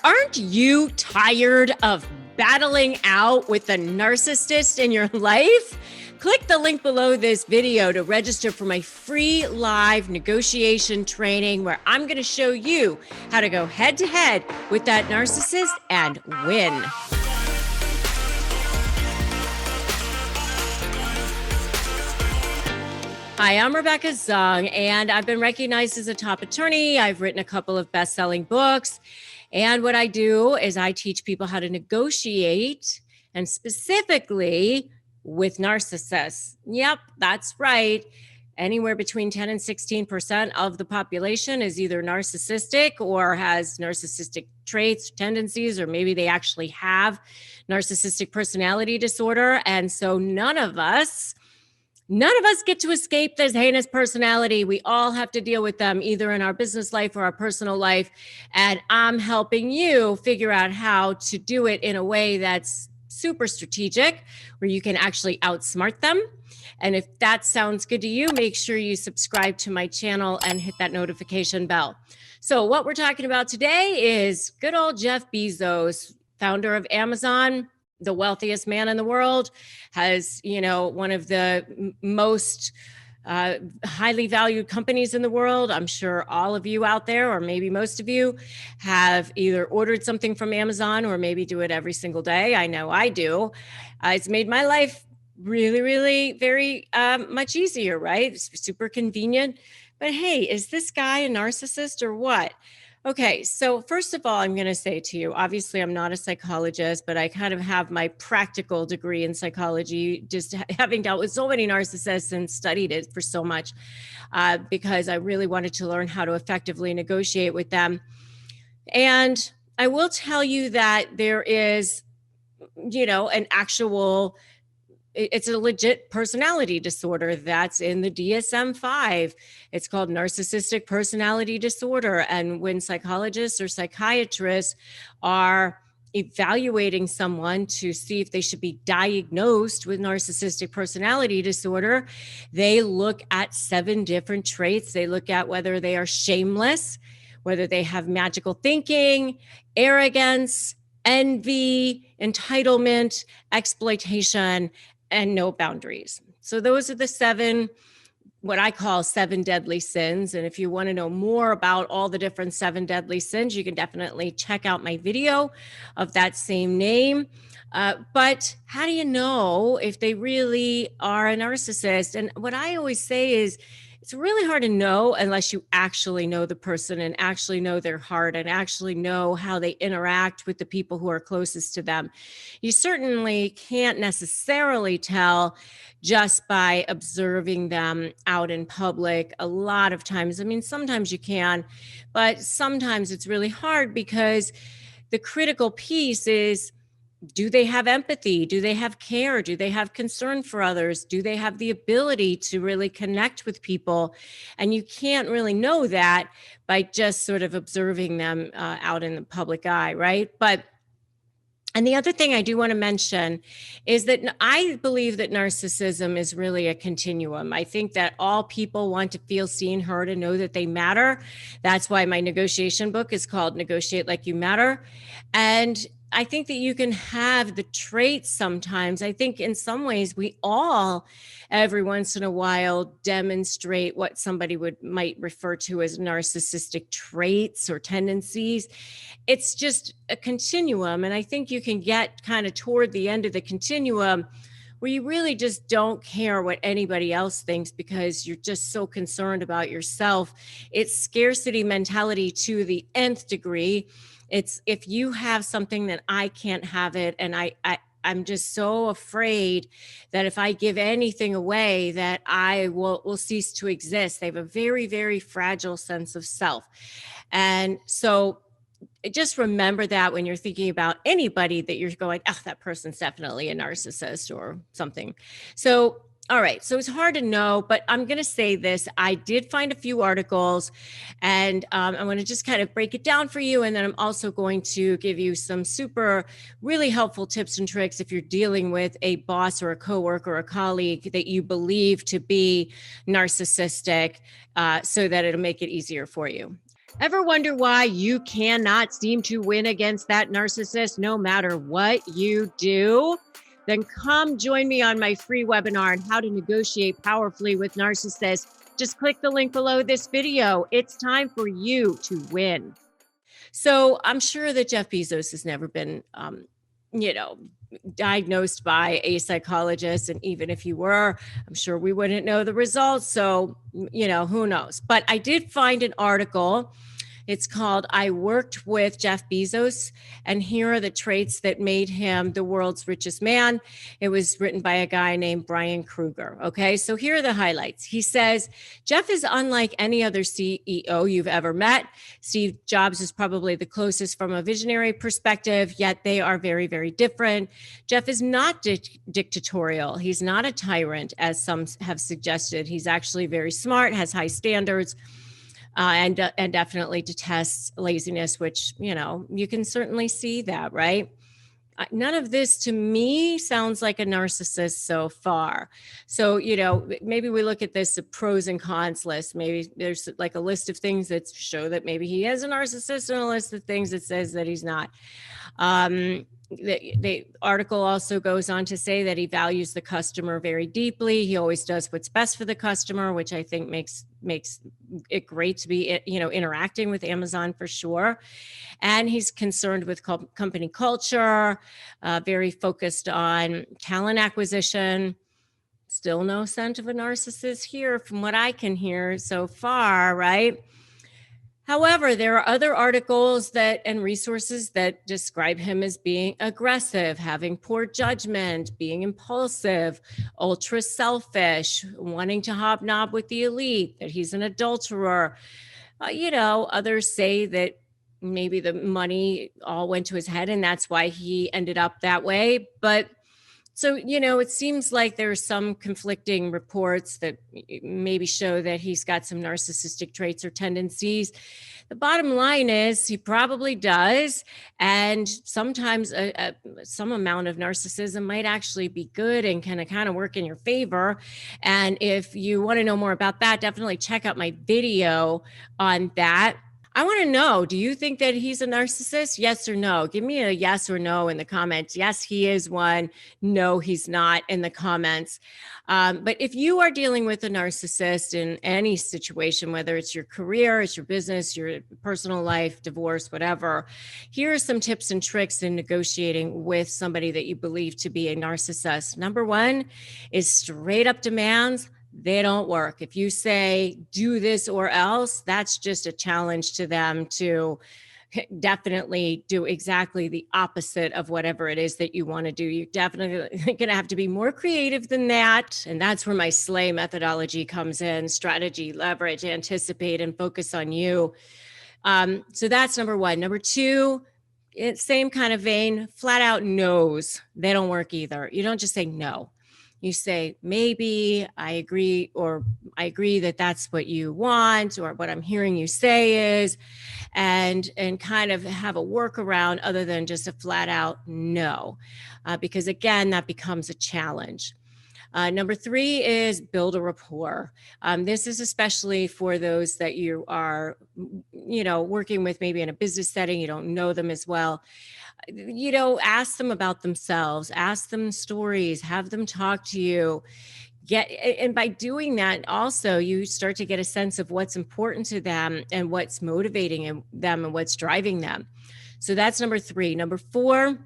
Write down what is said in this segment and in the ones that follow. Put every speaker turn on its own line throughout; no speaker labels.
Aren't you tired of battling out with the narcissist in your life? Click the link below this video to register for my free live negotiation training where I'm going to show you how to go head to head with that narcissist and win. Hi, I'm Rebecca Zung, and I've been recognized as a top attorney. I've written a couple of best-selling books. And what I do is I teach people how to negotiate, and specifically with narcissists. Yep, that's right. Anywhere between 10 and 16% of the population is either narcissistic or has narcissistic traits, tendencies, or maybe they actually have narcissistic personality disorder. And so none of us get to escape this heinous personality. We all have to deal with them either in our business life or our personal life. And I'm helping you figure out how to do it in a way that's super strategic, where you can actually outsmart them. And if that sounds good to you, make sure you subscribe to my channel and hit that notification bell. So what we're talking about today is good old Jeff Bezos, founder of Amazon, the wealthiest man in the world, has, one of the most highly valued companies in the world. I'm sure all of you out there, or maybe most of you, have either ordered something from Amazon or maybe do it every single day. I know I do. It's made my life really, really very much easier, right? It's super convenient. But hey, is this guy a narcissist or what? Okay, so first of all, I'm going to say to you, obviously, I'm not a psychologist, but I kind of have my practical degree in psychology, just having dealt with so many narcissists and studied it for so much, because I really wanted to learn how to effectively negotiate with them. And I will tell you that there is, it's a legit personality disorder that's in the DSM-5. It's called narcissistic personality disorder. And when psychologists or psychiatrists are evaluating someone to see if they should be diagnosed with narcissistic personality disorder, they look at 7 different traits. They look at whether they are shameless, whether they have magical thinking, arrogance, envy, entitlement, exploitation, and no boundaries. So those are the 7, what I call 7 deadly sins. And if you want to know more about all the different 7 deadly sins, you can definitely check out my video of that same name. But how do you know if they really are a narcissist? And what I always say is, it's really hard to know unless you actually know the person and actually know their heart and actually know how they interact with the people who are closest to them. You certainly can't necessarily tell just by observing them out in public. A lot of times, sometimes you can, but sometimes it's really hard because the critical piece is, do they have empathy? Do they have care? Do they have concern for others? Do they have the ability to really connect with people? And you can't really know that by just sort of observing them out in the public eye, right? And the other thing I do want to mention is that I believe that narcissism is really a continuum. I think that all people want to feel seen, heard, and know that they matter. That's why my negotiation book is called Negotiate Like You Matter. And I think that you can have the traits sometimes. I think in some ways we all, every once in a while, demonstrate what somebody might refer to as narcissistic traits or tendencies. It's just a continuum. And I think you can get kind of toward the end of the continuum where you really just don't care what anybody else thinks because you're just so concerned about yourself. It's scarcity mentality to the nth degree. It's, if you have something, then I can't have it. And I'm just so afraid that if I give anything away, that I will cease to exist. They have a very, very fragile sense of self. And so just remember that when you're thinking about anybody that you're going, oh, that person's definitely a narcissist or something. So all right. So it's hard to know, but I'm going to say this. I did find a few articles and I'm going to just kind of break it down for you. And then I'm also going to give you some really helpful tips and tricks if you're dealing with a boss or a coworker or a colleague that you believe to be narcissistic, so that it'll make it easier for you. Ever wonder why you cannot seem to win against that narcissist no matter what you do? Then come join me on my free webinar on how to negotiate powerfully with narcissists. Just click the link below this video. It's time for you to win. So I'm sure that Jeff Bezos has never been, diagnosed by a psychologist. And even if you were, I'm sure we wouldn't know the results. So, who knows? But I did find an article. It's called I Worked with Jeff Bezos, and here are the traits that made him the world's richest man. It was written by a guy named Brian Kruger. Okay, so here are the highlights. He says, Jeff is unlike any other CEO you've ever met. Steve Jobs is probably the closest from a visionary perspective, yet they are very, very different. Jeff is not dictatorial. He's not a tyrant, as some have suggested. He's actually very smart, has high standards. And definitely detests laziness, which, you can certainly see that, right? None of this to me sounds like a narcissist so far. So, maybe we look at this, the pros and cons list. Maybe there's like a list of things that show that maybe he is a narcissist and a list of things that says that he's not. The article also goes on to say that he values the customer very deeply. He always does what's best for the customer, which I think makes it great to be, interacting with Amazon for sure. And he's concerned with company culture, very focused on talent acquisition. Still no scent of a narcissist here from what I can hear so far, right? However, there are other articles and resources that describe him as being aggressive, having poor judgment, being impulsive, ultra selfish, wanting to hobnob with the elite, that he's an adulterer. Others say that maybe the money all went to his head and that's why he ended up that way. But so, it seems like there are some conflicting reports that maybe show that he's got some narcissistic traits or tendencies. The bottom line is he probably does. And sometimes some amount of narcissism might actually be good and can kind of work in your favor. And if you want to know more about that, definitely check out my video on that. I want to know, do you think that he's a narcissist? Yes or no? Give me a yes or no in the comments. Yes, he is one. No, he's not in the comments. But if you are dealing with a narcissist in any situation, whether it's your career, it's your business, your personal life, divorce, whatever, here are some tips and tricks in negotiating with somebody that you believe to be a narcissist. Number one is straight up demands. They don't work. If you say, do this or else, that's just a challenge to them to definitely do exactly the opposite of whatever it is that you want to do. You're definitely going to have to be more creative than that. And that's where my SLAY methodology comes in: strategy, leverage, anticipate, and focus on you. So that's number one. Number two, same kind of vein, flat out no's. They don't work either. You don't just say no. You say, maybe, I agree, or I agree that that's what you want, or what I'm hearing you say is, and kind of have a workaround other than just a flat out no, because again, that becomes a challenge. Number three is build a rapport. This is especially for those that you are, working with maybe in a business setting, you don't know them as well. Ask them about themselves, ask them stories, have them talk to you. And by doing that, also, you start to get a sense of what's important to them and what's motivating them and what's driving them. So that's number three. Number four,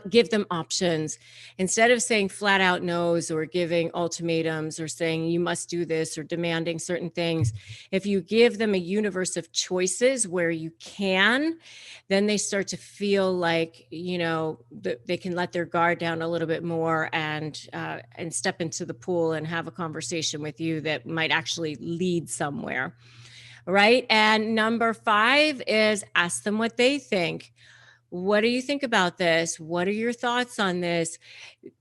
give them options. Instead of saying flat out no's or giving ultimatums or saying you must do this or demanding certain things, if you give them a universe of choices where you can, then they start to feel like, they can let their guard down a little bit more and step into the pool and have a conversation with you that might actually lead somewhere. Right. And number five is ask them what they think. What do you think about this? What are your thoughts on this?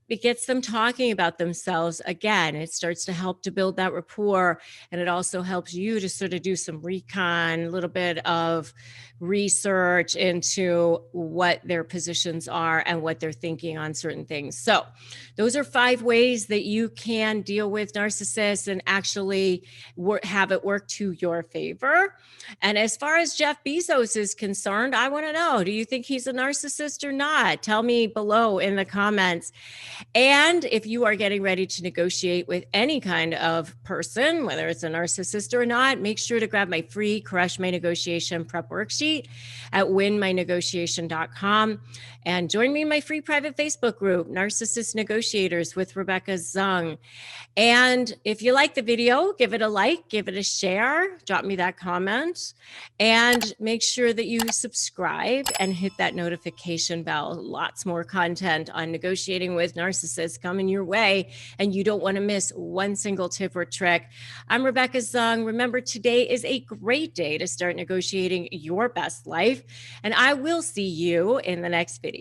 It gets them talking about themselves again. It starts to help to build that rapport. And it also helps you to sort of do some recon, a little bit of research into what their positions are and what they're thinking on certain things. So, those are 5 ways that you can deal with narcissists and actually have it work to your favor. And as far as Jeff Bezos is concerned, I want to know, do you think he's a narcissist or not? Tell me below in the comments. And if you are getting ready to negotiate with any kind of person, whether it's a narcissist or not, make sure to grab my free Crush My Negotiation prep worksheet at winmynegotiation.com and join me in my free private Facebook group, Narcissist Negotiators with Rebecca Zung. And if you like the video, give it a like, give it a share, drop me that comment, and make sure that you subscribe and hit that notification bell. Lots more content on negotiating with narcissists coming your way, and you don't want to miss one single tip or trick. I'm Rebecca Zung. Remember, today is a great day to start negotiating your best life, and I will see you in the next video.